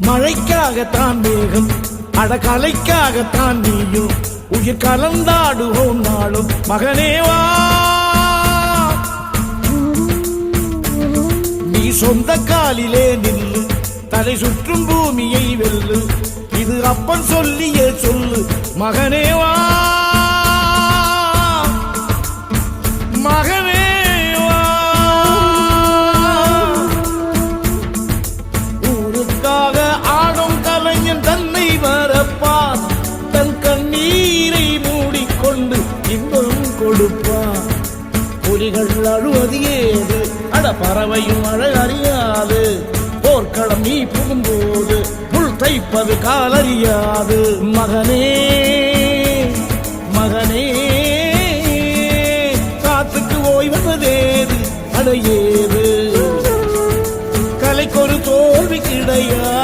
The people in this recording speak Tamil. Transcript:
மழைக்காகத்தான் மேகம், அடகலைக்காகத்தான் நீயும், உயிர் கலந்தாடுவோம் நாளும் மகனேவா. நீ சொந்த காலிலே நில்லு, தலை சுற்றும் பூமியை வெல்லு, இது அப்பன் சொல்லியே சொல்லு மகனேவா. மகனேவா, ஊருக்காக ஆடும் கலைஞன் தன்னை வரப்பான், தன் கண்ணீரை மூடிக்கொண்டு இன்பம் கொடுப்பான். புலிகள் அழுவது ஏது, அட பறவையும் அழகறியாது, போர்க்களம் நீ புகும்போது புல் தைப்பது காலறியாது. மகனே மகனே, காத்துக்கு ஓய்வதேது அடையேது, கலைக்கொரு தோல்வி கிடையாது.